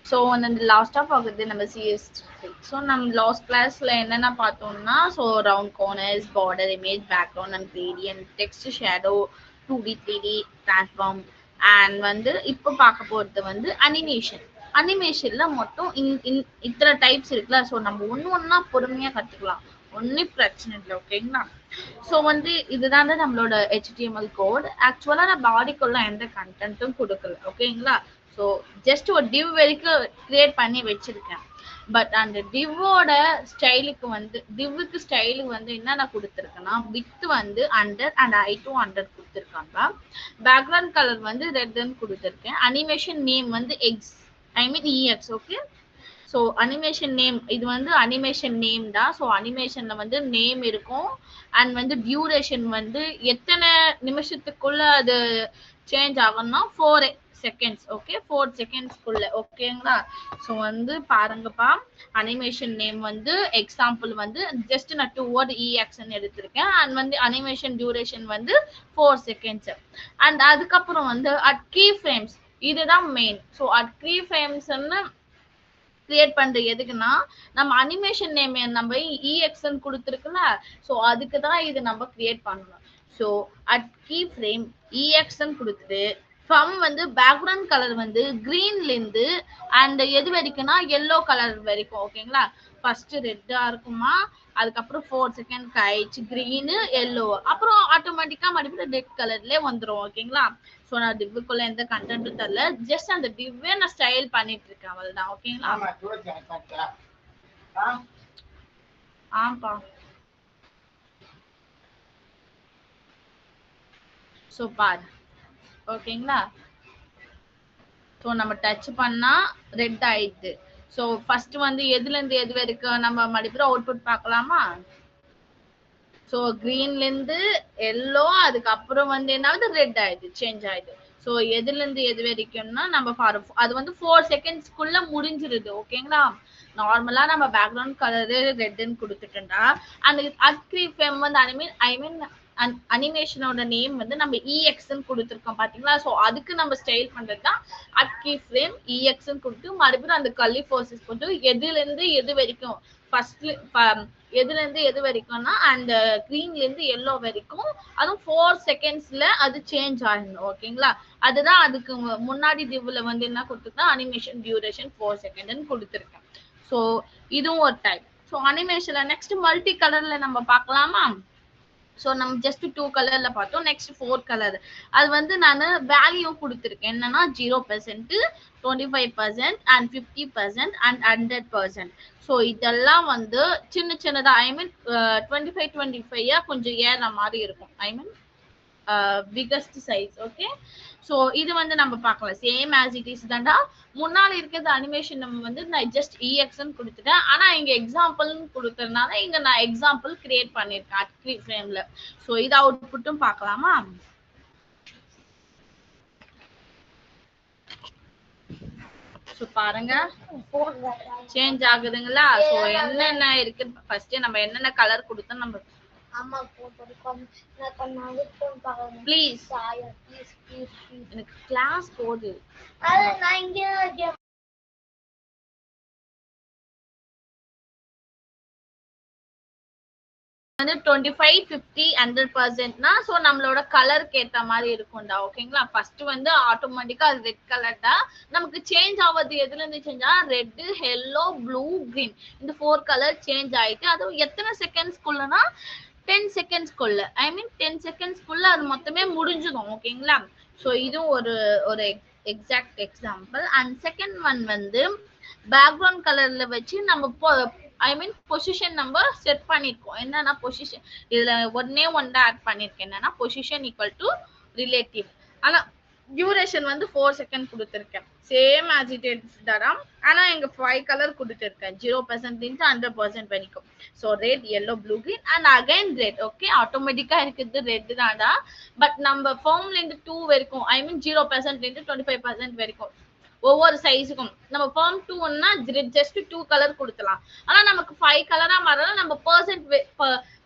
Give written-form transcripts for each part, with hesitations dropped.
So அந்த லாஸ்ட்டாக பார்க்குறது நம்ம சிஎஸ்3. ஸோ நம்ம லாஸ்ட் கிளாஸில் என்னென்ன பார்த்தோம்னா, so round corners, border image, background and gradient, text, shadow, 2D 3D transform and வந்து இப்போ பார்க்க போகிறது வந்து அனிமேஷன். அனிமேஷனில் மொத்தம் இத்தனை டைப்ஸ் இருக்குல்ல. ஸோ நம்ம ஒன்று ஒன்றா பொறுமையாக கற்றுக்கலாம், ஒன்றும் பிரச்சனை இல்லை. ஓகேங்களா? ஸோ வந்து இதுதான் நம்மளோட HTML கோட். ஆக்சுவலாக நான் பாடிக்குள்ள எந்த கண்டென்ட்டும் கொடுக்கல. ஓகேங்களா? ஸோ ஜஸ்ட் ஒரு டிவ் வரைக்கும் கிரியேட் பண்ணி வச்சிருக்கேன். பட் அந்த டிவோட ஸ்டைலுக்கு வந்து டிவ்வுக்கு ஸ்டைலுக்கு வந்து என்னென்ன கொடுத்துருக்கேன்னா, வித் வந்து 100 அண்ட் I2 100 கொடுத்துருக்காங்க. பேக்ரவுண்ட் கலர் வந்து ரெட்னு கொடுத்துருக்கேன். அனிமேஷன் நேம் வந்து EX. Okay. So animation name இது வந்து அனிமேஷன் நேம் தான். ஸோ அனிமேஷன்ல வந்து நேம் இருக்கும் அண்ட் வந்து டியூரேஷன் வந்து எத்தனை நிமிஷத்துக்குள்ள அது சேஞ்ச் ஆகும்னா 4 செகண்ட்ஸ். ஓகே, 4 செகண்ட்ஸ்க்குள்ள. ஓகேங்களா? ஸோ வந்து பாருங்கப்பா, அனிமேஷன் நேம் வந்து எக்ஸாம்பிள் வந்து ஜஸ்ட் நான் 2 வேர்ட் EXன்னு எடுத்திருக்கேன் அண்ட் வந்து அனிமேஷன் டியூரேஷன் வந்து 4 செகண்ட்ஸ். அண்ட் அதுக்கப்புறம் வந்து அட் கீ ஃப்ரேம்ஸ், இதுதான் மெயின். ஸோ அட் கீ ஃப்ரேம்ஸ்ன்னு கிரியேட் பண்றது எதுக்குன்னா, நம்ம அனிமேஷன் நேம் நம்ம EXன்னு கொடுத்துருக்குல்ல, ஸோ அதுக்கு தான் இது நம்ம கிரியேட் பண்ணணும். ஸோ அட் கீ ஃப்ரேம் EXன்னு கொடுத்துட்டு ஃப்ரம் வந்து பேக்ரவுண்ட் கலர் வந்து கிரீன்லேருந்து அண்ட் எது வரைக்கும்னா எல்லோ கலர் வரைக்கும். ஓகேங்களா? ஃபர்ஸ்ட் ரெட்டா இருக்குமா, அதுக்கப்புறம் 4 செகண்ட் கழிச்சு கிரீனு, எல்லோ, அப்புறம் ஆட்டோமேட்டிக்கா மறுபடியும் ரெட் கலர்ல வந்துடும். ஓகேங்களா? ஸோ நான் டிவ்வுக்குள்ள எந்த கண்டென்ட்டும் தரல, ஜஸ்ட் அந்த டிவ்வே நான் ஸ்டைல் பண்ணிட்டு இருக்கேன், அவ்வளவுதான். ஓகேங்களா? ஆம்பா. ஸோ பாரு. ஓகேங்களா? ஸோ நம்ம டச் பண்ணா ரெட் ஆயிடுது. ஸோ ஃபர்ஸ்ட் வந்து எதுல இருந்து எது வரைக்கும் நம்ம மறுபடியும் அவுட்புட் பார்க்கலாமா? ஸோ கிரீன்ல இருந்து எல்லோ, அதுக்கப்புறம் வந்து என்னாவது ரெட் ஆயிடுது, சேஞ்ச் ஆயிடுது. ஸோ எதுல இருந்து எது வரைக்கும்னா நம்ம அது வந்து 4 செகண்ட்ஸ்க்குள்ள முடிஞ்சிருது. ஓகேங்களா? நார்மலா நம்ம பேக்ரவுண்ட் கலரு ரெட்னு கொடுத்துட்டோம்னா அந்த அட்கிரி ஃப்ரேம் வந்து ஐ மீன் அனிமேஷனோட நேம் வந்து நம்ம EXன்னு கொடுத்துருக்கோம் பாத்தீங்களா? ஸோ அதுக்கு நம்ம ஸ்டைல் பண்றது தான் அட்கி ஃப்ரேம் EXன்னு கொடுத்து மறுபடியும் அந்த கர்லி ஃபோர்ஸஸ் போட்டு எதுல இருந்து எது வரைக்கும் ஃபர்ஸ்ட் எதுல இருந்து எது வரைக்கும்னா அந்த கிரீன்ல இருந்து எல்லோ வரைக்கும், அதுவும் 4 செகண்ட்ஸ்ல அது சேஞ்ச் ஆயிடும். ஓகேங்களா? அதுதான் அதுக்கு முன்னாடி டிவ்ல வந்து என்ன கொடுத்துருக்கேன், அனிமேஷன் டியூரேஷன் 4 செகண்ட்னு கொடுத்துருக்கேன். ஸோ இதுவும் ஒரு டைப். ஸோ அனிமேஷன்ல நெக்ஸ்ட் மல்டி கலர்ல நம்ம பார்க்கலாமா? ஸோ நம்ம ஜஸ்ட் 2 கலர்ல பார்த்தோம். Next 4 colour. அது வந்து நான் வேல்யூ கொடுத்துருக்கேன். என்னன்னா 0%, 25% அண்ட் 50% அண்ட் 100%. ஸோ இதெல்லாம் வந்து சின்ன சின்னதா ஐ மீன் 25 கொஞ்சம் ஏற மாதிரி இருக்கும். I mean biggest size. Okay. So இது வந்து நம்ம பார்க்கலாம் சேம் ஆஸ் இட் இஸ் தான்டா. முன்னாடி இருக்கிறது அனிமேஷன் நம்ம வந்து நான் ஜஸ்ட் EXன்னு கொடுத்துட்டேன். ஆனா இங்க எக்ஸாம்பிள்னு கொடுத்ததுனால இங்க நான் எக்ஸாம்பிள் கிரியேட் பண்ணிருக்கேன் அட்கிரி ஃப்ரேம்ல. ஸோ இது அவுட்புட்டும் பார்க்கலாமா? ஸோ பாருங்க சேஞ்ச் ஆகுதுங்களா? ஸோ என்னென்ன இருக்கு ஃபர்ஸ்ட் நம்ம என்னென்ன கலர் கொடுத்தோம் நம்ம ப்ளீஸ் எனக்கு கிளாஸ் போகுது. வந்து 25, 50, 100%னா ஸோ நம்மளோட கலருக்கு ஏற்ற மாதிரி இருக்கும்டா. ஓகேங்களா? ஃபர்ஸ்ட் வந்து ஆட்டோமேட்டிக்கா அது ரெட் கலர் தான். நமக்கு சேஞ்ச் ஆகுது எதுல இருந்து சேஞ்ச் ஆ, ரெட், எல்லோ, ப்ளூ, கிரீன், இந்த 4 கலர் சேஞ்ச் ஆயிட்டு அதுவும் எத்தனை செகண்ட்ஸ்க்குள்ளனா 10 செகண்ட்ஸ்க்குள்ள. ஐ மீன் 10 செகண்ட்ஸ்க்குள்ள அது மொத்தமே முடிஞ்சிடும். ஓகேங்களா? ஸோ இதுவும் ஒரு exact example. And second one வந்து பேக்ரவுண்ட் கலர்ல வச்சு நம்ம ஐ மீன் பொசிஷன் நம்ம செட் பண்ணிருக்கோம். என்னன்னா பொசிஷன் இதுல ஒன்னு ஆட் பண்ணிருக்கேன். என்னன்னா பொசிஷன் ஈக்குவல் டு ரிலேட்டிவ். ஆனா டியூரேஷன் வந்து 4 செகண்ட் கொடுத்துருக்கேன். சேம் ஆஸ் இட் இஸ் தரம். ஆனா இங்க 5 கலர் கொடுத்துருக்கேன் 0% 100% வரைக்கும். So red, yellow, blue, green and again red. Okay, ஆட்டோமேட்டிக்கா இருக்குது ரெட் தான்டா. பட் நம்ம ஃபார்ம்ல இருந்து 2 வரைக்கும் ஐ மீன் 0% 25% வரைக்கும் ஒவ்வொரு சைஸுக்கும் நம்ம ஃபார்ம் 2ன்னா ஜஸ்ட் 2 கலர் கொடுக்கலாம். ஆனா நமக்கு 5 கலரா மாறலாம். நம்ம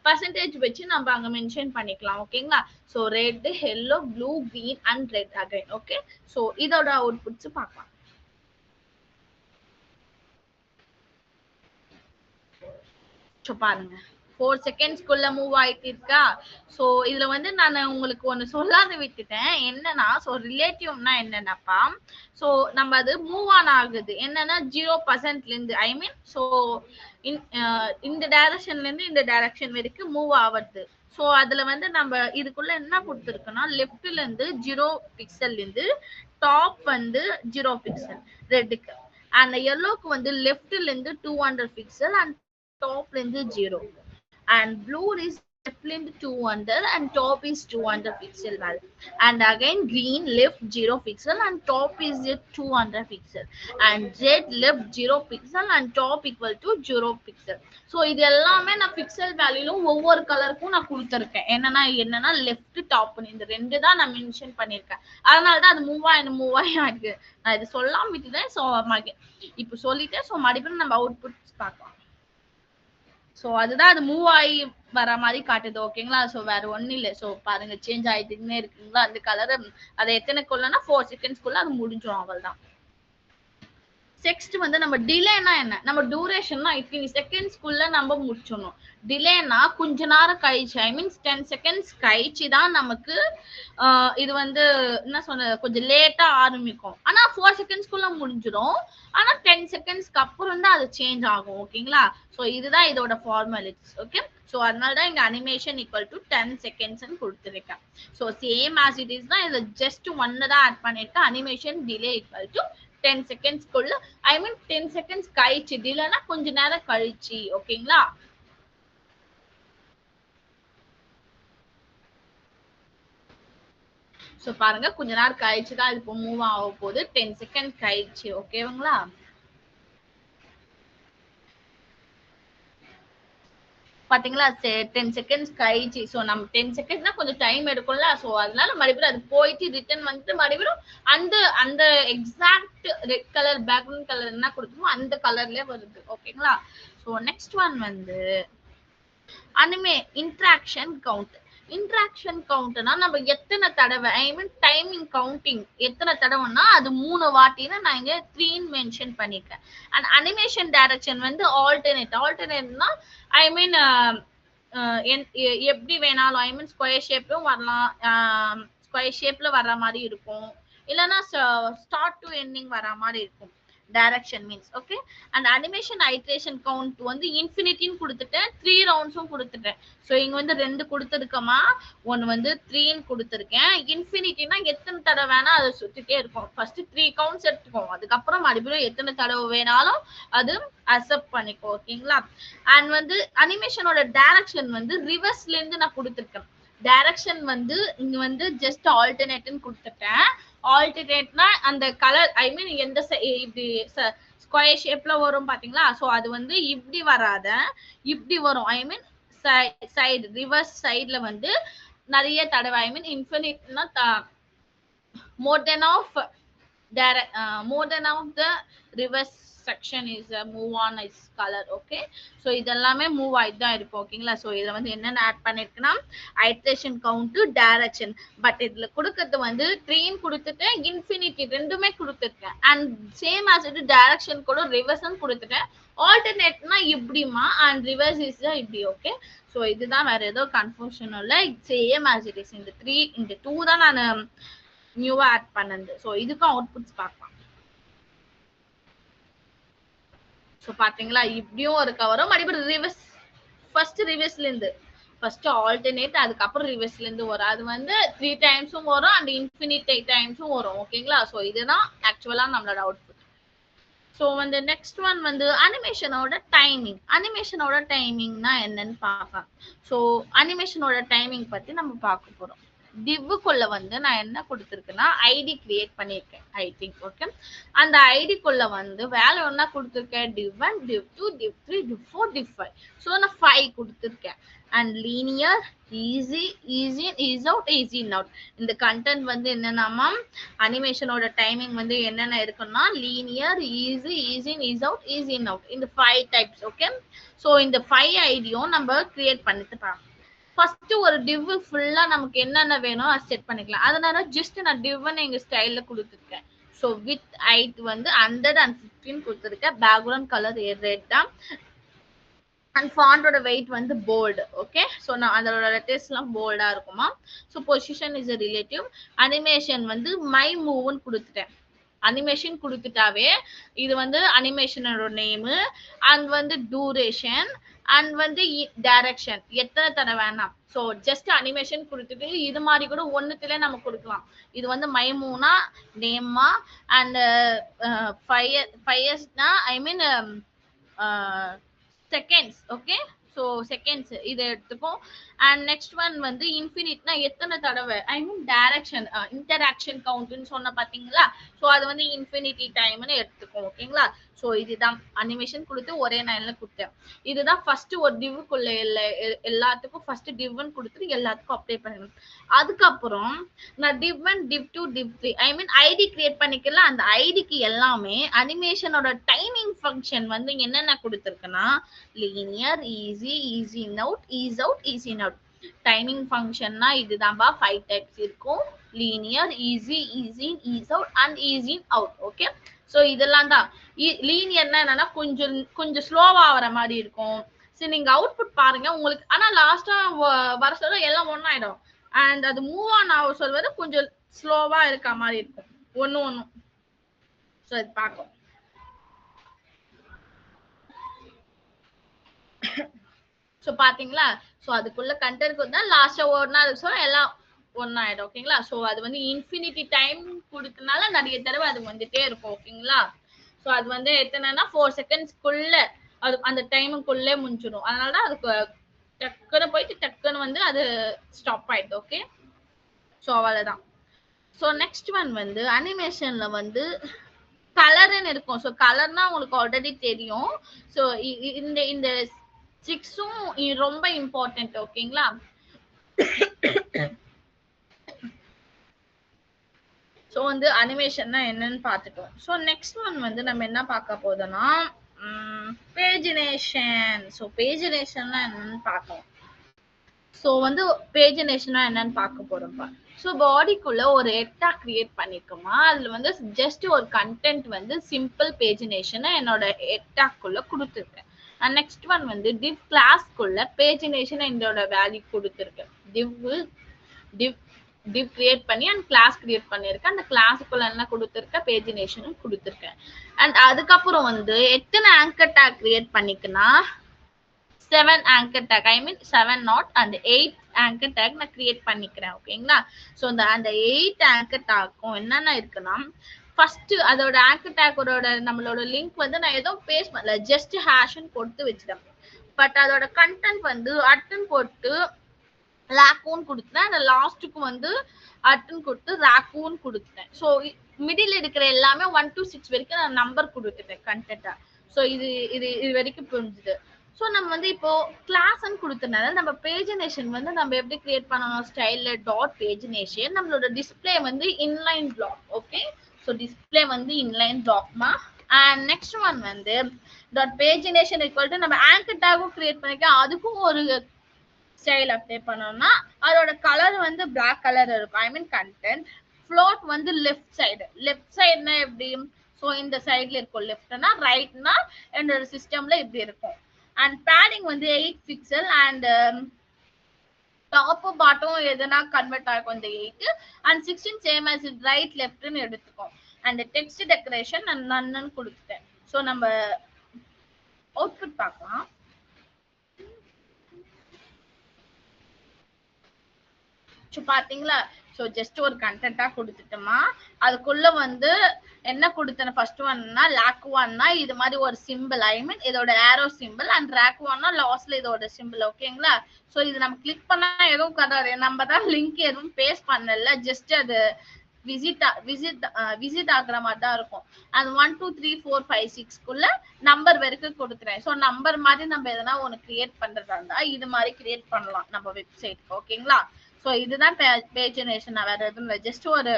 பர்சன்டேஜ் வச்சு நம்ம அங்க மென்ஷன் பண்ணிக்கலாம். ஓகேங்களா? So red, yellow, blue, green and red again. Okay. So இதோட அவுட்புட்ஸ் பார்க்கலாம். ஸோ பாருங்க 4 செகண்ட்ஸ்க்குள்ள மூவ் ஆயிட்டு இருக்கா. ஸோ இதுல வந்து நான் உங்களுக்கு ஒண்ணு சொல்லாத விட்டுட்டேன். என்னன்னா ஸோ ரிலேட்டிவ்னா என்னன்னாப்பா, ஸோ நம்ம அது மூவ் ஆன் ஆகுது என்னன்னா 0%ல இருந்து ஐ மீன் ஸோ இந்த டைரக்ஷன்ல இருந்து இந்த டைரக்ஷன் வரைக்கும் மூவ் ஆகுது. ஸோ அதுல வந்து நம்ம இதுக்குள்ள என்ன கொடுத்துருக்கோம்னா லெஃப்ட்ல இருந்து 0 பிக்சல் இருந்து டாப் வந்து 0 பிக்சல் ரெட்டுக்கு, அண்ட் எல்லோக்கு வந்து லெஃப்ட்ல இருந்து 200 பிக்சல் அண்ட் டாப்ல இருந்து 0, and blue is left length 200 and top is 200 pixel value, and again green left 0 pixel and top is 200 pixel, and red left 0 pixel and top equal to 0 pixel. so இது எல்லாமே நான் pixel வேல்யூல ஒவ்வொரு கலருக்கும் நான் கொடுத்திருக்கேன். என்னன்னா left top இந்த ரெண்டு தான் நான் மென்ஷன் பண்ணிருக்கேன். அதனால தான் அது மூவ் ஆயிருக்கு. நான் இது சொல்லாம விட்டுட்டேன். ஸோ இப்போ சொல்லிட்டேன். ஸோ மறுபடியும் நம்ம அவுட்புட் பார்க்கலாம். ஸோ அதுதான் அது மூவ் ஆகி வர மாதிரி காட்டுது. ஓகேங்களா. ஸோ வேற ஒன்றும் இல்லை. ஸோ பாருங்க சேஞ்ச் ஆயிட்டுன்னே இருக்குங்களா அந்த கலர். அதை எத்தனைக்குள்ளனா 4 செகண்ட்ஸ்க்குள்ள அது முடிஞ்சிடும். அவள் தான். நெக்ஸ்ட் வந்து நம்ம டிலேனா என்ன, நம்ம டியூரேஷன்னா 18 செகண்ட்ஸ்க்குள்ள நம்ம முடிச்சிடணும். டிலேனா கொஞ்ச நேரம் கழிச்சு ஐ மீன்ஸ் 10 செகண்ட்ஸ் கழிச்சு தான் நமக்கு இது வந்து என்ன சொன்ன கொஞ்சம் லேட்டா ஆரம்பிக்கும். ஆனா 4 செகண்ட்ஸ்க்குள்ள முடிஞ்சிடும். ஆனா 10 செகண்ட்ஸ்க்கு அப்புறம் தான் அது சேஞ்ச் ஆகும். ஓகேங்களா. ஸோ இதுதான் இதோட ஃபார்மாலிட்டிஸ். ஓகே. ஸோ அதனால தான் இங்க அனிமேஷன் ஈக்குவல் டு 10 செகண்ட்ஸ் கொடுத்துருக்கேன். So same as it is தான் இதை ஜஸ்ட் ஒன்னு தான் ஆட் பண்ணிருக்கேன். அனிமேஷன் டிலே ஈக்குவல் டு 10 செகண்ட்ஸ்க்குள்ள ஐ மீன் 10 செகண்ட்ஸ் கழிச்சு, டிலேனா கொஞ்ச நேரம் கழிச்சு. ஓகேங்களா. ஸோ பாருங்க கொஞ்ச நேரம் கழிச்சு தான் இது மூவ் ஆக போகுது. 10 செகண்ட் கழிச்சு. ஓகேங்களா. பாத்தீங்களா 10 செகண்ட்ஸ் கழிச்சு. ஸோ நம்ம 10 செகண்ட்ஸ்னா கொஞ்சம் டைம் எடுக்கும்ல. ஸோ அதனால மறுபடியும் அது போயிட்டு ரிட்டர்ன் வந்துட்டு மறுபடியும் அந்த அந்த exact red colour background colour என்ன கொடுத்துமோ அந்த கலர்ல வருது. ஓகேங்களா. ஸோ நெக்ஸ்ட் ஒன் வந்து அனிமே இன்ட்ராக்ஷன் கவுண்ட். இன்ட்ராக்ஷன் கவுண்ட்னா நம்ம எத்தனை தடவை ஐ மீன் டைமிங் கவுண்டிங் எத்தனை தடவைன்னா அது 3 வாட்டின்னு நான் இங்க 3 மென்ஷன் பண்ணிருக்கேன். அண்ட் அனிமேஷன் டைரக்ஷன் வந்து ஆல்டர்னேட்னா ஐ மீன் எப்படி வேணாலும் ஐ மீன் ஸ்கொயர் ஷேப்லும் வரலாம், ஸ்கொயர் ஷேப்ல வர்ற மாதிரி இருக்கும், இல்லைன்னா ஸ்டார்ட் டு எண்டிங் வர மாதிரி இருக்கும். Direction means okay. And animation iteration count வந்து இன்ஃபினிட்டின்னு கொடுத்துட்டேன், 3 ரவுண்ட்ஸும் கொடுத்துட்டேன். ஸோ இங்க வந்து 2 கொடுத்துருக்கமா, ஒன்னு வந்து 3ன்னு கொடுத்துருக்கேன். இன்ஃபினிட்டினா எத்தனை தடவை வேணா அதை சுத்திட்டே இருக்கும். ஃபர்ஸ்ட் 3 கவுண்ட்ஸ் எடுத்துக்கோம், அதுக்கப்புறம் மறுபடியும் எத்தனை தடவை வேணாலும் அது அக்செப்ட் பண்ணிக்கோ. ஓகேங்களா. அண்ட் வந்து அனிமேஷனோட டைரக்ஷன் வந்து ரிவர்ஸ்ல இருந்து நான் கொடுத்துருக்கேன். டைரக்ஷன் வந்து இங்க வந்து ஜஸ்ட் ஆல்டர்னேட்னு கொடுத்துட்டேன். ஆல்டர்னேட்னா அந்த கலர் ஐ மீன் எந்த இப்படி ஸ்கொயர் ஷேப்ல வரும் பாத்தீங்களா. ஸோ அது வந்து இப்படி வராத இப்படி வரும். ஐ மீன் சைடு ரிவர்ஸ் சைட்ல வந்து நிறைய தடவை ஐ மீன் இன்ஃபினிட்னா more than of the reverse section is move on is color. okay. so இதெல்லாமே மூவ் ஆயிட்டு தான் இருக்கும். ஓகேங்களா. ஸோ இதுல வந்து என்னென்ன ஆட் பண்ணிருக்குன்னா ஐட்ரேஷன் கவுண்ட் டைரக்ஷன், பட் இதுல கொடுக்கறது வந்து 3 கொடுத்துட்டேன், இன்ஃபினிட்டி ரெண்டுமே கொடுத்துருக்கேன், அண்ட் சேம் ஆஸ் இது டைரக்ஷன் கூட ரிவர்ஸும் கொடுத்துட்டேன். ஆல்டர்னேட்னா இப்படிமா அண்ட் ரிவர்ஸ் இஸ் இப்படி. ஓகே. ஸோ இதுதான் வேற ஏதோ கன்ஃபியூஷன் இல்லை. Same as it is. இந்த 2 தான் நான் நியூவா ஆட் பண்ணது. ஸோ இதுக்கும் அவுட்புட்ஸ் பார்க்கலாம். ஸோ பாத்தீங்களா இப்படியும் ஒரு கவரும் மறுபடியும் ரிவர்ஸ் ஃபர்ஸ்ட் ரிவர்ஸ்ல இருந்து ஃபர்ஸ்ட் ஆல்டர்னேட் அதுக்கப்புறம் ரிவர்ஸ்ல இருந்து வரும். அது வந்து 3 டைம்ஸும் வரும் அண்ட் இன்ஃபினிட் டைம்ஸும் வரும். ஓகேங்களா. ஸோ இதுதான் ஆக்சுவலா நம்மளோட அவுட்புட். ஸோ வந்து நெக்ஸ்ட் ஒன் வந்து அனிமேஷனோட டைமிங். அனிமேஷனோட டைமிங்னா என்னன்னு பார்க்கலாம். ஸோ அனிமேஷனோட டைமிங் பத்தி நம்ம பார்க்க போறோம். டிவ்வுக்குள்ள வந்து நான் என்ன கொடுத்துருக்கேன்னா ஐடி கிரியேட் பண்ணியிருக்கேன் ஐ திங்க். ஓகே. அந்த ஐடிக்குள்ள வந்து வேலை என்ன கொடுத்துருக்கேன், div 1 div 2 div 3 div 4 div 5. So நான் 5 கொடுத்துருக்கேன். And linear easy easy is out easy in out. இந்த கண்டென்ட் வந்து என்னன்னா அனிமேஷனோட டைமிங் வந்து என்னென்ன இருக்குன்னா linear easy easy is out easy in out, இந்த 5 டைப்ஸ். ஓகே. ஸோ இந்த 5 ஐடியும் நம்ம கிரியேட் பண்ணிட்டு பார்க்கலாம். ஃபர்ஸ்ட் ஒரு டிவ் ஃபுல்லா நமக்கு என்னென்ன வேணும் அது செட் பண்ணிக்கலாம். அதனால ஜஸ்ட் நான் டிவ்னு எங்க ஸ்டைல்ல கொடுத்துருக்கேன். ஸோ வித் ஹைட் வந்து 115 கொடுத்துருக்கேன். பேக்ரவுண்ட் கலர் ரெட்டா, அண்ட் ஃபாண்டோட வெயிட் வந்து போல்டு. ஓகே, ஸோ நான் அதோட லெட்டர்ஸ்லாம் போல்டா இருக்குமா. So position is a relative. Animation வந்து மை மூவ்னு கொடுத்துட்டேன். அனிமேஷன் கொடுத்துட்டாவே இது வந்து அனிமேஷனோட நேமு அண்ட் வந்து டூரேஷன் அண்ட் வந்து டைரக்ஷன் எத்தனை தடவை வேணாம். ஸோ ஜஸ்ட் அனிமேஷன் கொடுத்துட்டு இது மாதிரி கூட ஒன்றுத்துல நம்ம கொடுக்கலாம். இது வந்து மைமூனா நேமா அண்ட் ஃபயர்ஸ்னா I mean seconds. Okay, so seconds இதை எடுத்துக்கும். அண்ட் நெக்ஸ்ட் ஒன் வந்து இன்ஃபினிட்னா எத்தனை தடவை ஐ மீன் டைரக்ஷன் இன்டராக்ஷன் கவுண்ட்னு சொன்ன பார்த்தீங்களா. ஸோ அது வந்து இன்ஃபினிட்டி டைம்னு எடுத்துக்கும். ஓகேங்களா, ஸோ இதுதான் அனிமேஷன் கொடுத்து ஒரே லைன்ல கொடுத்தேன். இதுதான் ஃபர்ஸ்ட் ஒரு டிவ்க்குள்ள எல்லாத்துக்கும் ஃபர்ஸ்ட் டிவ்னு கொடுத்துட்டு எல்லாத்துக்கும் அப்ளை பண்ணணும். அதுக்கப்புறம் நான் div one div two div three I mean ID create பண்ணிக்கலாம். அந்த ஐடிக்கு எல்லாமே அனிமேஷனோட டைமிங் ஃபங்க்ஷன் வந்து என்னென்ன கொடுத்துருக்குன்னா linear, easy, easy in out, ease out, easy in out. Timing ஃபங்க்ஷன்னா இதுதான்பா 5 டைப்ஸ் இருக்கும். Linear, easy, easy in, ease out and easy in out. Okay, so இதெல்லாம் தான். லீனியர்னா என்னன்னா கொஞ்சம் கொஞ்சம் ஸ்லோவா ஆகிற மாதிரி இருக்கும். சரி, நீங்க அவுட்புட் பாருங்க உங்களுக்கு. ஆனா லாஸ்டா வர சொல்ல எல்லாம் ஒன்னாயிடும். அண்ட் அது மூவ் ஆன் ஆக சொல்வது கொஞ்சம் ஸ்லோவா இருக்க மாதிரி இருக்கும் ஒன்னும். ஸோ இது பார்க்கும். ஸோ பாத்தீங்களா, ஸோ அதுக்குள்ள கண்டென்ட் வந்து லாஸ்டா ஒரு நாள் சொல்ல எல்லாம் ஒன்னாயிடும். ஓகேங்களா, ஸோ அது வந்து இன்ஃபினிட்டி டைம் கொடுத்தனால நிறைய தடவை அது வந்துட்டே இருக்கும். ஓகேங்களா, ஸோ அது வந்து எத்தனைன்னா 4 செகண்ட்ஸ்க்குள்ள அது அந்த டைமுக்குள்ளே முடிஞ்சிடும். அதனாலதான் அதுக்கு டக்குன்னு போயிட்டு டக்குன்னு வந்து அது ஸ்டாப் ஆயிடுது. ஓகே, ஸோ அவ்வளவுதான். ஸோ நெக்ஸ்ட் ஒன் வந்து அனிமேஷன்ல வந்து கலர்னு இருக்கும். ஸோ கலர்னா உங்களுக்கு ஆல்ரெடி தெரியும். ஸோ இந்த இந்த 6ம் ரொம்ப இம்பார்ட்டன்ட். ஓகேங்களா, ஸோ வந்து அனிமேஷன்னா என்னன்னு பார்த்துட்டோம். ஸோ நெக்ஸ்ட் ஒன் வந்து நம்ம என்ன பார்க்க போதோம்னா பேஜினேஷன். ஸோ பேஜினேஷன்னா என்னன்னு பார்க்கலாம். ஸோ வந்து பேஜினேஷனா என்னன்னு பார்க்க போறோம்ப்பா. ஸோ பாடிக்குள்ள ஒரு எட்டா கிரியேட் பண்ணிருக்கோமா. அதுல வந்து ஜஸ்ட் ஒரு கண்டென்ட் வந்து சிம்பிள் பேஜினேஷனை என்னோட எட்டாக்குள்ள கொடுத்துருக்கேன். அண்ட் நெக்ஸ்ட் ஒன் வந்து டிவ் கிளாஸ்க்குள்ள பேஜினேஷன் என்னோட வேல்யூ கொடுத்துருக்கேன். டிவ் கிரியேட் பண்ணி அண்ட் கிளாஸ் கிரியேட் பண்ணிருக்கேன். அந்த கிளாஸுக்குள்ள என்ன கொடுத்துருக்கேன், பேஜினேஷனும் கொடுத்துருக்கேன். அண்ட் அதுக்கப்புறம் வந்து எத்தனை ஆங்கர் டேக் கிரியேட் பண்ணிக்கனா 7 anchor tag I mean 7 not and 8 anchor tag நான் கிரியேட் பண்ணிக்கிறேன். ஓகேங்களா, ஸோ அந்த 8 anchor tagக்கும் என்னென்ன இருக்குன்னா ஃபர்ஸ்ட் அதோட ஆங்கர் டேக்கோட நம்மளோட லிங்க் வந்து நான் எதுவும் பேஸ்ட் பண்ணல, ஜஸ்ட் ஹேஷ்னு கொடுத்து வச்சுட்டேன். பட் அதோட கண்டென்ட் வந்து அட்டன் போட்டு ராக்கூன் கொடுத்துட்டேன். அந்த லாஸ்ட்டுக்கு வந்து அட்டன் கொடுத்து ராக்கூன் கொடுத்துட்டேன். ஸோ மிடில் இருக்கிற எல்லாமே 1 to 6 வரைக்கும் நான் நம்பர் கொடுத்துட்டேன் கண்டென்ட்டா. ஸோ இது இது இது வரைக்கும் புரிஞ்சுது. ஸோ நம்ம வந்து இப்போ கிளாஸ்ன்னு கொடுத்தனால நம்ம பேஜினேஷன் வந்து நம்ம எப்படி கிரியேட் பண்ணணும், ஸ்டைல டாட் பேஜினேஷன் நம்மளோட டிஸ்பிளே வந்து inline black. Okay, so display வந்து இன்லைன் பிளாக்மா. அண்ட் நெக்ஸ்ட் ஒன் வந்து டாட் பேஜினேஷன் ஈக்குவல் டு நம்ம ஆங்கர் டேகும் கிரியேட் பண்ணிக்க அதுக்கும் ஒரு ஸ்டைல் அப்ளை பண்ணோம்னா அதோட கலர் வந்து பிளாக் கலர் இருக்கும். ஐ மீன் கண்டென்ட் ஃப்ளோட் வந்து லெஃப்ட் சைடுனா எப்படி, ஸோ இந்த சைட்ல இருக்கும். லெஃப்ட்னா ரைட்னா என்னோட சிஸ்டம்ல இப்படி இருக்கும். அண்ட் பேடிங் வந்து 8 பிக்சல் அண்ட் டாப் பாட்டம் எதுனா கன்வெர்ட் ஆகும் இந்த 8 அண்ட் 16 சேம் as ரைட் லெஃப்ட்னு எடுத்துக்கும். அண்ட் டெக்ஸ்ட் டெக்கரேஷன் நான் நன்னு கொடுத்துட்டேன். ஸோ நம்ம அவுட்புட் பார்க்கலாம். ஸோ பாத்தீங்களா, ஸோ ஜஸ்ட் ஒரு கண்டென்ட்டா கொடுத்துட்டோமா. அதுக்குள்ள வந்து என்ன கொடுத்தேன், ஃபர்ஸ்ட் ஒன்னா லாக் ஒன்னா இது மாதிரி ஒரு சிம்பிள் ஐ மீன் இதோட ஏரோ சிம்பிள் அண்ட் ரேக் ஒன்னா லாஸ்ட்ல இதோட சிம்பிள். ஓகேங்களா, ஸோ இது நம்ம கிளிக் பண்ணா எதுவும் கதாது, நம்ம தான் லிங்க் எதுவும் பேஸ்ட் பண்ணல, ஜஸ்ட் அது விசிட் ஆகுற மாதிரி தான் இருக்கும். அது 1 2 3 4 5 6க்குள்ள நம்பர் வரைக்கும் கொடுத்துறேன். ஸோ நம்பர் மாதிரி நம்ம எதனா ஒன்று கிரியேட் பண்றதா இருந்தா இது மாதிரி கிரியேட் பண்ணலாம் நம்ம வெப்சைட்க்கு. ஓகேங்களா, ஸோ இதுதான் பேஜினேஷன், வேற எதுவும் இல்லை, ஜஸ்ட் ஒரு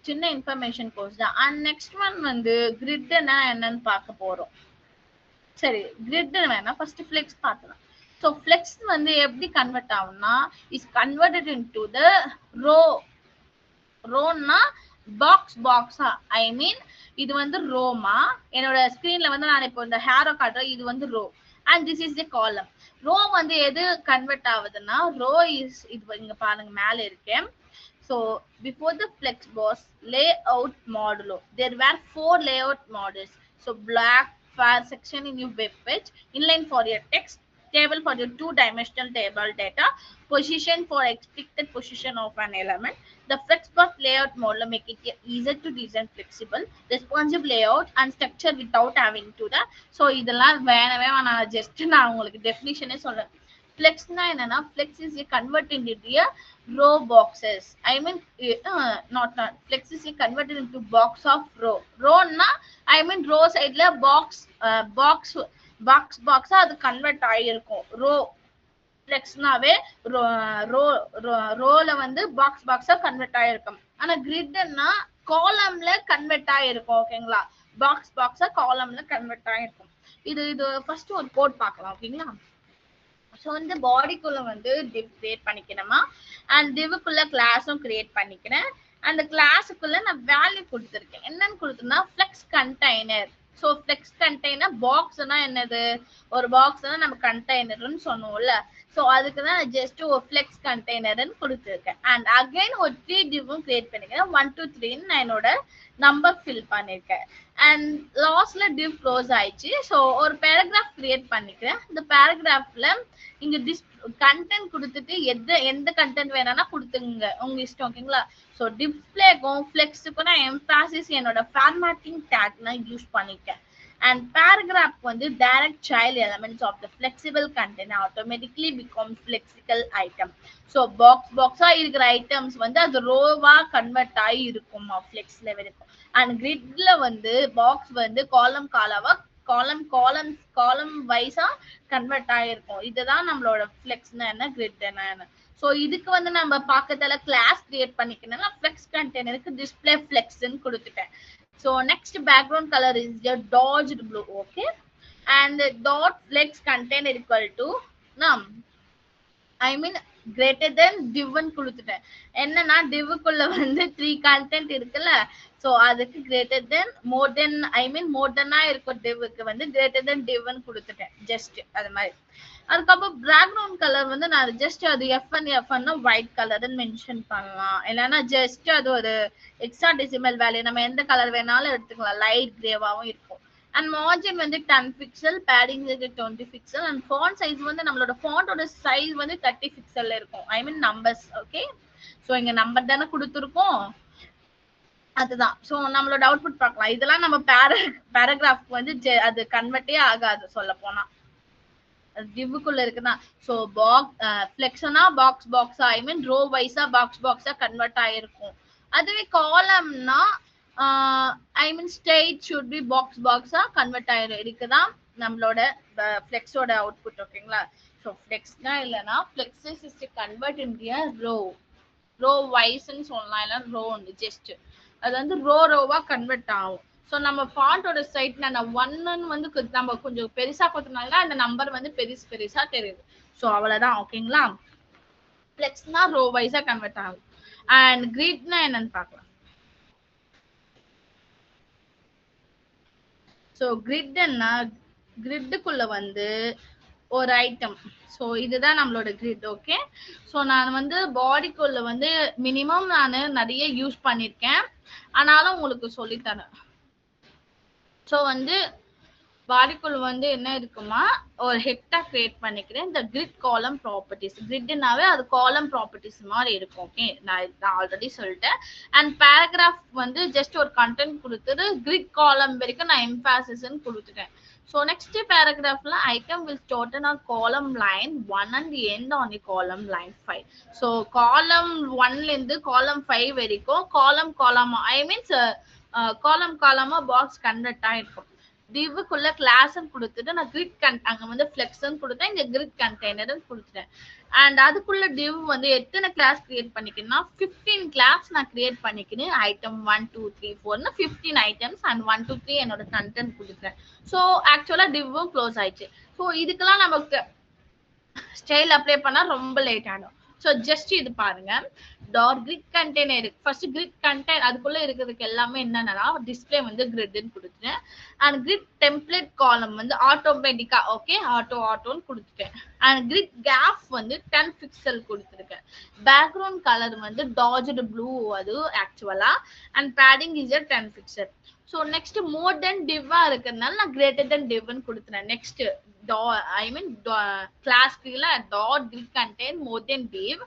சின்ன இன்ஃபர்மேஷன் கோர்ஸ் தான். அண்ட் நெக்ஸ்ட் ஒன் வந்து கிரிட்னா என்னன்னு பார்க்க போறோம். சரி, கிரிட் வேணா ஃபர்ஸ்ட் ஃபிளெக்ஸ் பார்க்கலாம். ஸோ ஃபிளெக்ஸ் வந்து எப்படி கன்வெர்ட் ஆகும்னா is converted into the ரோன்னா பாக்ஸா I மீன் இது வந்து ரோமா. என்னோட ஸ்கிரீன்ல வந்து நான் இப்போ இந்த ஹேரோ காட்டுறேன், இது வந்து row. and this is the column. Row வந்து எது கன்வெர்ட் ஆகுதுன்னா ரோ இஸ் இது இங்க பாருங்க மேல இருக்கேன். So before the flex was layout modulo, there were 4 layout models. So black far section in your web page, inline for your text, table for your 2-dimensional table data, position for expected position of an element. The flexbox layout model make it easier to design flexible, responsive layout and structure without having to the. So இதெல்லாம் வேணவே நான் just நான் உங்களுக்கு டெஃபினிஷனே சொல்றேன். Flexனா என்னன்னா flex is a converted into a row boxes. I mean not flex is a converted into box of row. Rowna I mean row side la box அது convert ஆயிருக்கும். Row ஃப்ளெக்ஸ்னாவே ரோல வந்து பாக்ஸா கன்வெர்ட் ஆயிருக்கும். ஆனா கிரிட்னா காலம்ல கன்வெர்ட் ஆயிருக்கும். ஓகேங்களா, பாக்ஸா காலம்ல கன்வெர்ட் ஆயிருக்கும். இது ஃபர்ஸ்ட் ஒரு கோட் பார்க்கலாம். ஓகேங்களா, ஸோ இந்த பாடிக்குள்ள வந்து div கிரியேட் பண்ணிக்கணுமா, அண்ட் divக்குள்ள கிளாஸும் கிரியேட் பண்ணிக்கிறேன். அந்த கிளாஸுக்குள்ள நான் வேல்யூ கொடுத்துருக்கேன். என்னன்னு கொடுத்தேன்னா flex container. So flex container பாக்ஸ்னா என்னது, ஒரு பாக்ஸ்னா நம்ம கண்டெய்னர்னு சொன்னோம்ல. ஸோ அதுக்கு தான் நான் ஜஸ்ட் ஒரு ஃப்ளெக்ஸ் கண்டெய்னர்னு கொடுத்துருக்கேன். அண்ட் அகைன் ஒரு 3 divவும் கிரியேட் பண்ணிக்கிறேன். 1 2 3ன்னு நான் என்னோட நம்பர் ஃபில் பண்ணிருக்கேன். அண்ட் லாஸ்ட்ல div க்ளோஸ் ஆயிடுச்சு. ஸோ ஒரு பேராகிராஃப் கிரியேட் பண்ணிக்கிறேன். இந்த பேராகிராஃப்ல இங்க கண்டென்ட் கொடுத்துட்டு எந்த கண்டென்ட் வேணாம்னா கொடுத்துங்க, உங்க இஷ்டம். ஓகேங்களா, ஸோ டிஸ்பிளேக்கும் ஃபிளெக்ஸுக்கும் நான் எம்பாசிஸ் என்னோட ஃபார்மேட்டிங் டேக் நான் யூஸ் பண்ணிருக்கேன். and paragraph வந்து direct child elements of the flexible content automatically become flexible item. so box இருக்கிற ஐட்டம்ஸ் வந்து அது ரோவா கன்வெர்ட் ஆகி இருக்கும் ஃப்ளெக்ஸ்ல இருக்கும். and gridல வந்து பாக்ஸ் வந்து காலம் வைஸா கன்வெர்ட் ஆயிருக்கும். இதுதான் நம்மளோட ஃப்ளெக்ஸ்னா என்ன, கிரிட் என்ன. சோ இதுக்கு வந்து நம்ம பக்கத்துல கிளாஸ் கிரியேட் பண்ணிக்கணும்னா ஃப்ளெக்ஸ் கண்டெய்னருக்கு டிஸ்ப்ளே ஃப்ளெக்ஸ்ன்னு கொடுத்துட்டேன். So next background color is your dodged blue. Okay, and dot flex container equal to I mean greater than div கொடுத்துட்டேன். என்னன்னா divக்குள்ள வந்து 3 content இருக்குல்ல, சோ அதுக்கு greater than more than இருக்கும். divக்கு வந்து greater than div கொடுத்துட்டேன் just அது மாதிரி. அதுக்கப்புறம் பேக்ரவுண்ட் கலர் வந்து நான் ஜஸ்ட் அது F1 ஒயிட் கலர்னு மென்ஷன் பண்ணலாம். இல்லைன்னா ஜஸ்ட் அது ஒரு ஹெக்ஸாடெசிமல் வேல்யூ, நம்ம எந்த கலர் வேணாலும் எடுத்துக்கலாம். லைட் கிரேவாவும் இருக்கும். அண்ட் மார்ஜின் வந்து 10 pixel, padding 20 pixel. And font size வந்து நம்மளோட ஃபாண்டோட சைஸ் வந்து 30 பிக்சல்ல இருக்கும். I mean numbers. Okay, so இங்க நம்பர் தானே கொடுத்துருக்கோம், அதுதான். ஸோ நம்மளோட அவுட்புட் பார்க்கலாம். இதெல்லாம் நம்ம பேராகிராஃப் வந்து அது கன்வெர்ட்டே ஆகாது சொல்ல போனா, divக்குள்ள இருக்குன்னா. சோ ஃப்ளெக்ஸ்னா பாக்ஸா ஐ மீன் ரோ வைஸா பாக்ஸா கன்வெர்ட் ஆயிருக்கும். அதுவே காலம்னா I mean straight should be பாக்ஸா கன்வெர்ட் ஆயிரும். இதுக்குதான் நம்மளோட ஃப்ளெக்ஸோட அவுட்புட். ஓகேங்களா, சோ ஃப்ளெக்ஸ்னா இல்லைன்னா flex is to convert into row வைஸ்ன்னு சொல்லலாம், இல்ல ரோ ஜஸ்ட் அது வந்து ரோவா கன்வெர்ட் ஆகும். ஸோ நம்ம ஃபாண்டோட சைட் நான் 1 வந்து நம்ம கொஞ்சம் பெருசா கொடுத்தனால அந்த நம்பர் வந்து பெருசா தெரியுது. ஸோ அவ்வளவுதான். ஓகேங்களா, ஃப்ளெக்ஸ்னா ரோ வைஸா கன்வெர்ட் ஆகும். அண்ட் கிரிட்னா என்னன்னு பார்க்கலாம். ஸோ கிரிட்னா கிரிட்டுக்குள்ள வந்து ஒரு ஐட்டம். ஸோ இதுதான் நம்மளோட கிரிட். ஓகே, ஸோ நான் வந்து பாடிக்குள்ள வந்து மினிமம் நான் நிறைய யூஸ் பண்ணிருக்கேன், ஆனாலும் உங்களுக்கு சொல்லித்தரேன். ஸோ வந்து பாடிக்குள்ள வந்து என்ன இருக்குமா, ஒரு ஹெக்டா கிரியேட் பண்ணிக்கிறேன். இந்த கிரிட் காலம் ப்ராப்பர்ட்டிஸ், கிரிட்னாவே அது காலம் ப்ராப்பர்ட்டிஸ் மாதிரி இருக்கும். ஓகே, நான் ஆல்ரெடி சொல்லிட்டேன். அண்ட் பேராகிராஃப் வந்து ஜஸ்ட் ஒரு கண்டென்ட் கொடுத்துட்டு கிரிட் காலம் வரைக்கும் நான் எம்பாசிஸ்ன்னு கொடுத்துட்டேன். So next paragraph la item will start on column line 1 and end on the column line 5. So column 1 la indu column 5 verikum column I means column box convert ஆயிருக்கும். div குள்ள class கொடுத்துட்டு நான் grid அங்க வந்து flex கொடுத்தேன், இங்க grid container கொடுத்துட்டேன். and அதுக்குள்ள div வந்து எத்தனை class create பண்ணிக்கணும்னா 15 class நான் create பண்ணிக்கிறேன். item 1 2 3 4 னு 15 items and 1 2 3 என்னோட content கொடுத்துறேன். so actually divவும் க்ளோஸ் ஆயிடுச்சு. so இதுக்கெல்லாம் நமக்கு ஸ்டைல் அப்ளை பண்ணா ரொம்ப லேட் ஆகும். ஸோ ஜஸ்ட் இது பாருங்க, டார் கிரிட் கண்டெய்னர் இருக்கு. ஃபர்ஸ்ட் கிரிட் கண்டெய்னர் அதுக்குள்ள இருக்கிறதுக்கு எல்லாமே என்னன்னா டிஸ்பிளே வந்து கிரிட்னு கொடுத்துட்டேன். அண்ட் கிரிட் டெம்ப்ளேட் காலம் வந்து ஆட்டோமேட்டிக்கா ஓகே ஆட்டோன்னு கொடுத்துட்டேன். அண்ட் கிரிட் கேப் வந்து 10 பிக்சல் கொடுத்துருக்கேன். பேக்ரவுண்ட் கலர் வந்து டாஜ்டு ப்ளூ அது ஆக்சுவலா. And padding is 10 pixel. So next more then டிவ்வா இருக்கிறதுனால நான் கிரேட்டர் தென் டிவ்னு கொடுத்துறேன். Next class dot grid contain more than div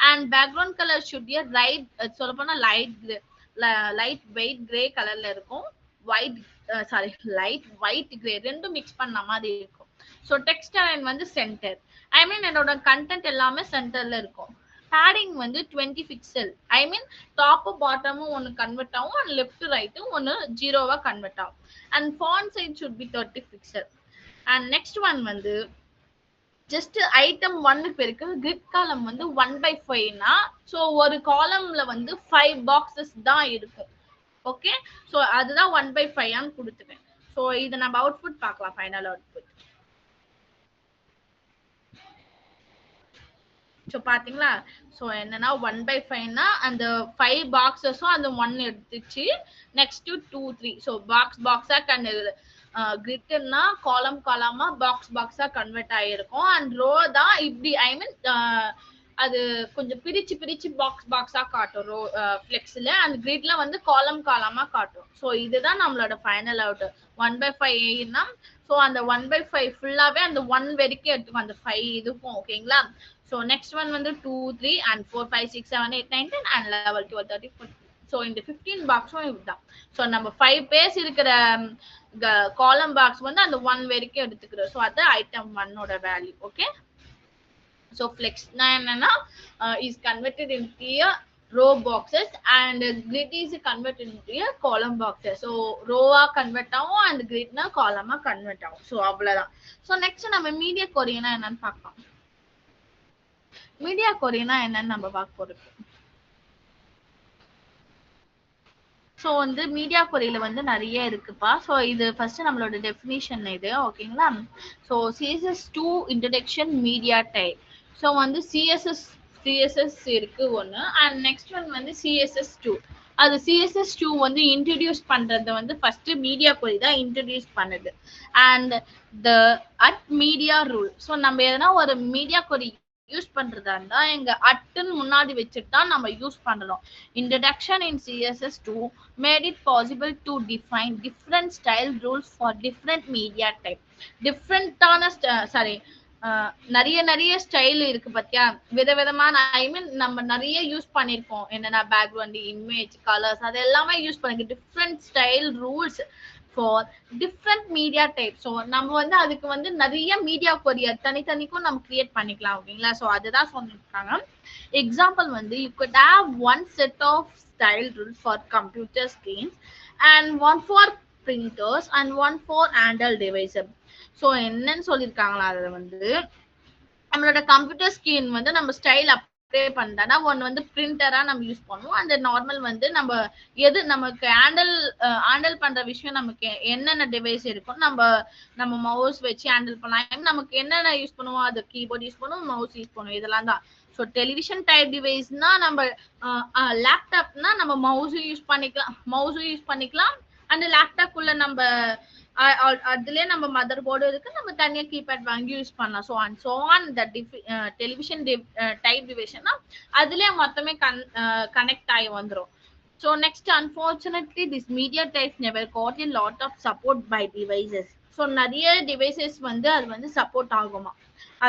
and background color should be a சொல்ல போனா light white gray கலர்ல இருக்கும். white light white gray ரெண்டும் மிக்ஸ் பண்ண மாதிரி இருக்கும். ஸோ டெக்ஸ்ட் அலைன் வந்து சென்டர், ஐ மீன் என்னோட கண்டென்ட் எல்லாமே சென்டர்ல இருக்கும். பேடிங் வந்து 20 பிக்சல், ஐ மீன் டாப் பாட்டமும் ஒன்னு கன்வெர்ட் ஆகும் அண்ட் லெஃப்ட் ரைட்டும் ஒன்னு ஜீரோவா கன்வெர்ட் ஆகும். And font size should be 30 pixel. And next one வந்து ஜஸ்ட் ஐட்டம் 1க்கு இருக்கு. கிரிட் காலம் வந்து 1/5னா ஸோ ஒரு காலம்ல வந்து 5 பாக்ஸஸ் தான் இருக்கும். ஓகே, ஸோ அதுதான் 1/5 கொடுத்துட்டேன். ஸோ இதை நம்ம அவுட்புட் பார்க்கலாம், ஃபைனல் அவுட்புட். ஸோ பாத்தீங்களா, ஸோ என்னன்னா 1/5னா அந்த 5 பாக்ஸஸும் அந்த 1 எடுத்துச்சு. நெக்ஸ்ட் 2 3 ஸோ பாக்ஸா கிரிட்னா காலமா பாக்ஸா கன்வெர்ட் ஆயிருக்கும். அண்ட் ரோ தான் இப்படி, ஐ மீன் அது கொஞ்சம் பிரிச்சு பாக்ஸா காட்டும் ரோ ஃபிளெக்ஸ்ல. அந்த கிரிட்ல வந்து காலமா காட்டும். ஸோ இதுதான் நம்மளோட ஃபைனல் அவுட். 1/5னா ஸோ அந்த 1/5 ஃபுல்லாவே அந்த 1 வரைக்கும் எடுத்துக்கும் அந்த 5 இதுக்கும். ஓகேங்களா. So next one வந்து 2 3 and 4 5 6 7 8 9 10 and 11 12 13 14. So இந்த 15 பாக்ஸும் இதுதான். ஸோ நம்ம 5 பேஸ் இருக்கிற காலம் பாக்ஸ் வந்து அந்த 1 வரைக்கும் எடுத்துக்கிறோம். ஸோ அது ஐட்டம் 1ஓட வேல்யூ. ஓகே, ஸோ ஃபிளெக்ஸ்னா என்னன்னா is converted into row boxes and grid is convert into column boxes. So ரோவா கன்வெர்ட் ஆகும் அண்ட் கிரிட்னா காலமா கன்வெர்ட் ஆகும். ஸோ அவ்வளவுதான். ஸோ நெக்ஸ்ட் நம்ம மீடியா கொரியனா என்னன்னு பார்க்கலாம். மீடியா கொரினா என்னன்னு நம்ம பார்க்க போறோம். ஸோ வந்து மீடியா கொரியில வந்து நிறைய இருக்குப்பா. ஸோ இது ஃபர்ஸ்ட் நம்மளோட டெஃபினிஷன் இது. ஓகேங்களா. So CSS2 introduction media type. So வந்து CSS இருக்கு ஒன்று. அண்ட் நெக்ஸ்ட் ஒன் வந்து CSS2. அது CSS2 வந்து இன்ட்ரடியூஸ் பண்றது வந்து ஃபர்ஸ்ட் மீடியா கொரி தான் இன்ட்ரடியூஸ் பண்ணுது. And the at media rule. So நம்ம எதனா ஒரு மீடியா கொரி யூஸ் பண்றதா இருந்தா எங்க அட்டுன்னு முன்னாடி வச்சுட்டு தான் நம்ம யூஸ் பண்ணணும். Introduction in CSS2 made it possible to define different style rules for different media type. டிஃப்ரெண்டான நிறைய ஸ்டைல் இருக்கு பத்தியா, விதவிதமான, ஐ மீன் நம்ம நிறைய யூஸ் பண்ணிருக்கோம். என்னன்னா பேக்ரவுண்ட், இமேஜ், கலர்ஸ் அது எல்லாமே யூஸ் பண்ணிருக்கோம். Different style rules for different media type. So நம்ம வந்து அதுக்கு வந்து நிறைய மீடியா கொரியர் தனித்தனிக்கும் நம்ம கிரியேட் பண்ணிக்கலாம். ஓகேங்களா. ஸோ அதுதான் சொல்லியிருக்காங்க. எக்ஸாம்பிள் வந்து you could have one set of style rules for computer screens and one for printers and one for handheld devices. So என்னன்னு சொல்லியிருக்காங்களா, அதுல வந்து நம்மளோட கம்ப்யூட்டர் ஸ்கிரீன் வந்து நம்ம ஸ்டைல் அப்ளை பண்ணா ஒன்னு வந்து பிரிண்டரா நம்ம யூஸ் பண்ணுவோம். அந்த நார்மல் வந்து நம்ம எது நமக்கு ஹேண்டில் பண்ற விஷயம், நமக்கு என்னென்ன டிவைஸ் இருக்கும், நம்ம மவுஸ் வச்சு ஹேண்டில் பண்ணலாம். நமக்கு என்னென்ன யூஸ் பண்ணுவோம், அது கீபோர்ட் யூஸ் பண்ணுவோம், மவுஸ் யூஸ் பண்ணுவோம், இதெல்லாம் தான். ஸோ டெலிவிஷன் டைப் டிவைஸ்னா நம்ம லேப்டாப்னா நம்ம மவுஸும் யூஸ் பண்ணிக்கலாம். அந்த லேப்டாப் உள்ள நம்ம அதுலயே நம்ம மதர் போர்டு இருக்கு, நம்ம தனியா கீபேட் வாங்கி யூஸ் பண்ணலாம். So on the television type டிவிஷன்னா அதுலயே மொத்தமே கனெக்ட் ஆகி வந்துடும். So next unfortunately this media types never got a lot of support by devices. So நிறைய டிவைசஸ் வந்து அது வந்து சப்போர்ட் ஆகுமா.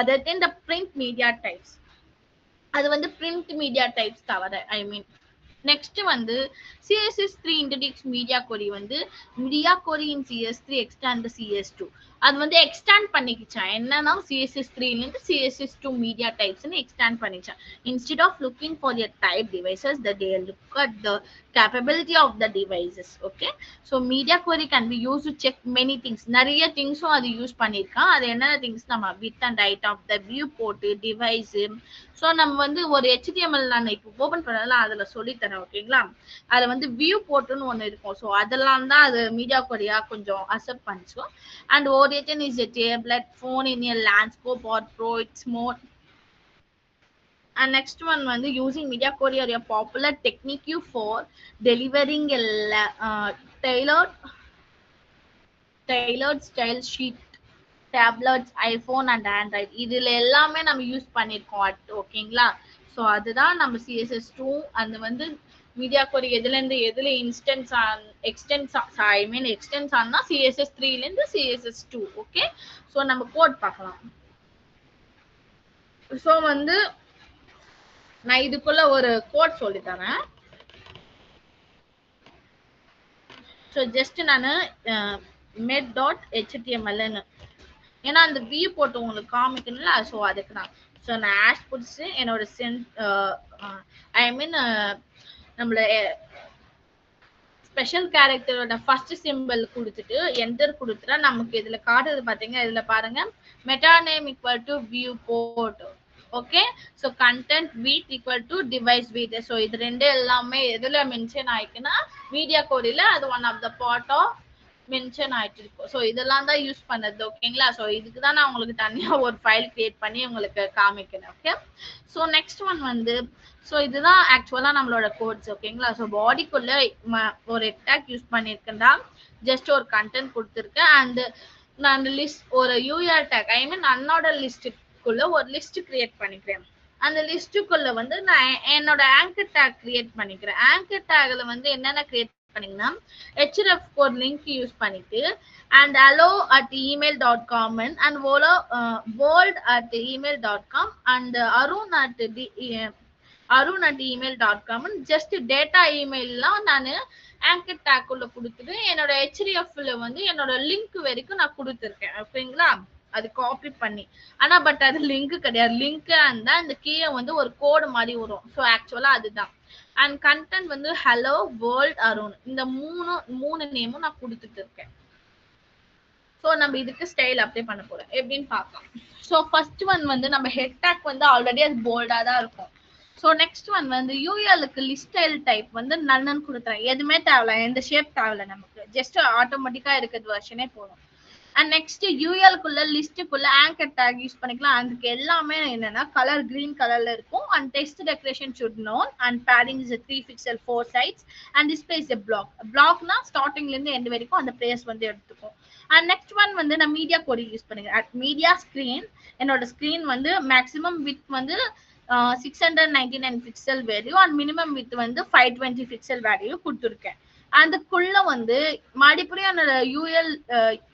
Other than the print media types, அது வந்து பிரிண்ட் மீடியா டைப்ஸ் தவிர, ஐ மீன். நெக்ஸ்ட் வந்து CSS3 இன்ட்ரடியூஸ் மீடியா கொரி வந்து மீடியா கொரி இன் CS3 எக்ஸ்டாண்ட் CS2. அது வந்து எக்ஸ்டாண்ட் பண்ணிக்கிச்சான். என்னன்னா CSS3 இருந்து CSS2 மீடியா டைப்ஸ்னு எக்ஸ்டாண்ட் பண்ணிச்சான். Instead of looking for your type devices they look at the capability of the devices. Okay, so media query can be used to check many things. நிறைய திங்ஸும் அது use பண்ணிருக்கான். அது என்னென்ன things, நம்ம width and height of the viewport device. So நம்ம வந்து ஒரு HTML நான் இப்போ ஓபன் பண்ணலாம், அதுல சொல்லி தரேன். ஓகேங்களா. அதுல வந்து வியூ போர்ட்னு ஒண்ணு இருக்கும். ஸோ அதெல்லாம் தான் அது மீடியா கொரியா கொஞ்சம் அக்செப்ட் பண்ணிச்சோம். அண்ட் origin is a tablet phone in a landscape or pro its more And next one வந்து using media courier, a popular technique for delivering a tailored style sheet tablets, iPhone and Android இதுல எல்லாமே நம்ம use பண்ணிருக்கோம் ஓகேங்களா. So அதுதான் நம்ம CSS2 அந்த வந்து மீடியா கோரி எதுல இருந்து எதுல இன்ஸ்டன்ஸ் எக்ஸ்டென்ஸ் ஆனா CSS3ல இருந்து CSS2. ஓகே, ஸோ நம்ம கோட் பார்க்கலாம். ஸோ வந்து நான் இதுக்குள்ள ஒரு கோட் சொல்லி தரேன். ஸோ ஜஸ்ட் நான் med.html ஏன்னா அந்த வியூ போட்டு உங்களுக்கு காமிக்கணும்ல, ஸோ அதுக்கு தான். ஸோ நான் ஆஷ் பிடிச்சி என்னோட ஐ மீன் நம்மள ஸ்பெஷல் கேரக்டரோட ஃபர்ஸ்ட் சிம்பிள் கொடுத்துட்டு என்டர் கொடுத்துட்டா நமக்கு இதுல காட்டுறது பாத்தீங்க. இதுல பாருங்க meta name equal to viewport. Okay, so content width equal to device width. So இது ரெண்டு எல்லாமே எதுல மென்ஷன் ஆயிக்குன்னா மீடியா கோடியில அது one of the part of mention ஆயிட்டு இருக்கும். ஸோ இதெல்லாம் தான் யூஸ் பண்ணது ஓகேங்களா. ஸோ இதுக்கு தான் நான் உங்களுக்கு தனியா ஒரு ஃபைல் கிரியேட் பண்ணி உங்களுக்கு காமிக்கிறேன். ஓகே, ஸோ நெக்ஸ்ட் ஒன் வந்து ஸோ இதுதான் ஆக்சுவலா நம்மளோட கோட்ஸ் ஓகேங்களா. ஸோ பாடிக்குள்ள ஒரு டேக் யூஸ் பண்ணிருக்கேன்டா, ஜஸ்ட் ஒரு கண்டென்ட் கொடுத்துருக்கேன். அண்ட் நான் லிஸ்ட் ஒரு யூஆர் டேக் ஐ மீன் அன்னோட லிஸ்ட்டுக்குள்ள ஒரு லிஸ்ட் கிரியேட் பண்ணிக்கிறேன். அந்த லிஸ்ட்டுக்குள்ள வந்து நான் என்னோட ஆங்கர் டேக் கிரியேட் பண்ணிக்கிறேன். ஆங்கர் டேக்ல வந்து என்னென்ன கிரியேட் பண்ணீங்கன்னா href கோட் லிங்க் யூஸ் பண்ணிட்டு and hello@email.com and world@email.com and arun@email.com just data இமெயில்லாம் நான் ஆங்கர் டேக் உள்ள கொடுத்துட்டு என்னோட hrefல வந்து என்னோட லிங்க் வரைக்கும் நான் கொடுத்துருக்கேன் ஓகேங்களா. அது காப்பி பண்ணி, ஆனா பட் அது லிங்க் கிடையாது. லிங்க் அந்த கீழே வந்து ஒரு கோடு மாதிரி வரும். ஸோ ஆக்சுவலா அதுதான். அண்ட் கண்டென்ட் வந்து ஹலோ வேர்ல்ட் அருண் இந்த மூணு நேமும் நான் கொடுத்துட்டு இருக்கேன். ஸோ நம்ம இதுக்கு ஸ்டைல் அப்ளை பண்ண போறோம் எப்படின்னு பார்க்கலாம். ஸோ ஃபர்ஸ்ட் ஒன் வந்து நம்ம ஹெட் டேக் வந்து ஆல்ரெடி அது போல்டா தான் இருக்கும். ஸோ நெக்ஸ்ட் ஒன் வந்து யூஎலுக்கு லிஸ்ட் ஸ்டைல் டைப் வந்து நன்னு கொடுத்துறேன். எதுவுமே தேவையில்ல, எந்த ஷேப் தேவையில்ல, நமக்கு ஜஸ்ட் ஆட்டோமேட்டிக்கா இருக்கிறது வெர்ஷனே போதும். அண்ட் நெக்ஸ்ட் யூஎல்குள்ள லிஸ்ட்டுக்குள்ள ஆங்கர் டேக் யூஸ் பண்ணிக்கலாம். அதுக்கு எல்லாமே என்னன்னா கலர் கிரீன் கலர்ல இருக்கும். And text decoration should known and padding is a 3 pixel 4 sides and display is a blockனா ஸ்டார்டிங்ல இருந்து எண்ட் வரைக்கும் அந்த பிளேஸ் வந்து எடுத்துக்கும். அண்ட் நெக்ஸ்ட் ஒன் வந்து நான் மீடியா கோடி யூஸ் பண்ணுங்க. அட் மீடியா ஸ்கிரீன் என்னோட ஸ்கிரீன் வந்து மேக்ஸிமம் வித் வந்து 699 pixel value and minimum width வந்து 520 பிக்சல் வேல்யூ கொடுத்துருக்கேன். அதுக்குள்ள வந்து மறுபடியும் அந்த UL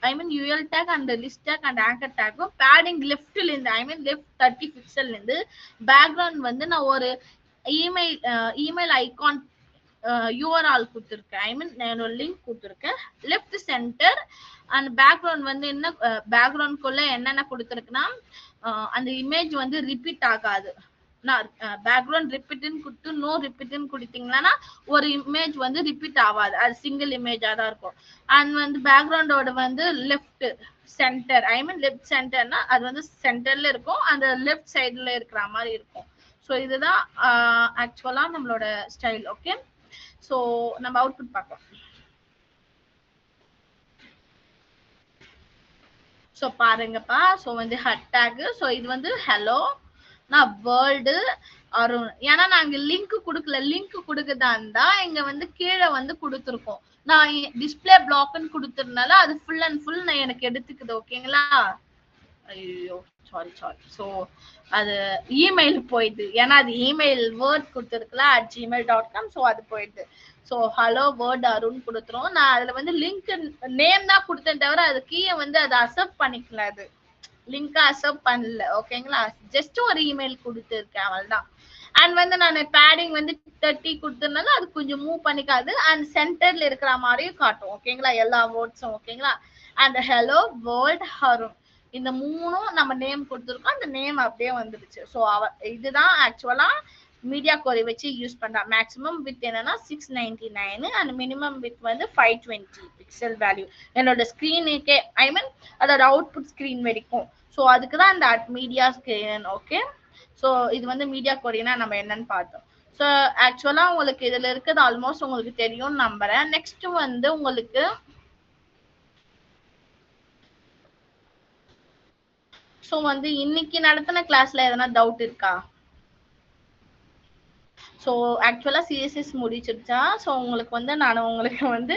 I mean UL tag and list tag and anchor டேக்கும் பேடிங் லெஃப்ட்ல இருந்து ஐ மீன் லெஃப்ட் 30 பிக்சல்ல இருந்து பேக்ரவுண்ட் வந்து நான் ஒரு இமெயில் ஐகான் யூஆர்எல் கொடுத்துருக்கேன். ஐ மீன் என்னோட லிங்க் கொடுத்துருக்கேன். லெஃப்ட் சென்டர் அண்ட் பேக்ரவுண்ட் வந்து என்ன பேக்ரவுண்ட்குள்ள என்னென்ன கொடுத்துருக்குன்னா அந்த இமேஜ் வந்து ரிப்பீட் ஆகாது. பேக்ரவுண்ட் ரிப்பீட்னு கொடுத்து நோ ரிப்பீட்னு கொடுத்தீங்கன்னா ஒரு இமேஜ் வந்து ரிப்பீட் ஆகாது, அது சிங்கிள் இமேஜா தான் இருக்கும். அண்ட் வந்து பேக்ரவுண்டோட வந்து லெஃப்ட் சென்டர் ஐ மீன் லெஃப்ட் சென்டர்னா அது வந்து சென்டர்ல இருக்கும், அந்த லெஃப்ட் சைட்ல இருக்கிற மாதிரி இருக்கும். ஸோ இதுதான் ஆக்சுவலா நம்மளோட ஸ்டைல். ஓகே, ஸோ நம்ம அவுட்புட் பார்க்கலாம். ஸோ பாருங்கப்பா, ஸோ வந்து ஹேஷ்டேக், ஸோ இது வந்து ஹலோ நான் வேர்ல்டு அருண். ஏன்னா நாங்க லிங்க் கொடுக்கல, லிங்க் கொடுக்கதா இருந்தா இங்க வந்து கீழே வந்து கொடுத்துருக்கோம். நான் டிஸ்பிளே பிளாக்னு கொடுத்துருந்தால அது ஃபுல் அண்ட் ஃபுல் நான் எனக்கு எடுத்துக்குது ஓகேங்களா. ஐயோ சாரி. ஸோ அது இமெயில் போயிடுது, ஏன்னா அது இமெயில் வேர்ட் கொடுத்துருக்குல @gmail.com. ஸோ அது போயிடுது. ஸோ ஹலோ வேர்ட் அருண் கொடுத்துரும். நான் அதுல வந்து லிங்க் நேம் தான் கொடுத்தேன் தவிர அது கீழே வந்து அதை அக்செப்ட் பண்ணிக்கல, அது லிங்கா அக்செப்ட் பண்ணல ஓகேங்களா. ஜஸ்ட் ஒரு இமெயில் கொடுத்துருக்கேன் அவ்வளவுதான். அண்ட் வந்து நான் பேடிங் வந்து 30 கொடுத்ததுனால அது கொஞ்சம் மூவ் பண்ணிக்காது அண்ட் சென்டர்ல இருக்கிற மாதிரியும் காட்டும் ஓகேங்களா எல்லா வேர்ட்ஸும் ஓகேங்களா. அண்ட் ஹலோ வேர்ல்ட் அருண் இந்த மூணும் நம்ம நேம் கொடுத்துருக்கோம், அந்த நேம் அப்படியே வந்துருச்சு. ஸோ இதுதான் ஆக்சுவலா மீடியா கோரி வச்சு யூஸ் பண்றா. மேக்ஸிமம் வித் என்னன்னா 699 அண்ட் மினிமம் வித் வந்து 520 பிக்சல் வேல்யூ என்னோட ஸ்கிரீனுக்கே ஐ மீன் அதோட அவுட்புட் ஸ்கிரீன் வரைக்கும். ஸோ அதுக்கு தான் இந்த மீடியா ஸ்கிரீன். ஓகே, ஸோ இது வந்து மீடியா கோரினா நம்ம என்னன்னு பார்த்தோம். ஸோ ஆக்சுவலா உங்களுக்கு இதுல இருக்கிறது ஆல்மோஸ்ட் உங்களுக்கு தெரியும்னு நம்புறேன். நெக்ஸ்ட் வந்து உங்களுக்கு ஸோ வந்து இன்னைக்கு நடத்தின கிளாஸ்ல எதனா டவுட் இருக்கா? ஸோ ஆக்சுவலாக சிஎஸ்எஸ் முடிச்சிருச்சா ஸோ உங்களுக்கு வந்து நான் உங்களுக்கு வந்து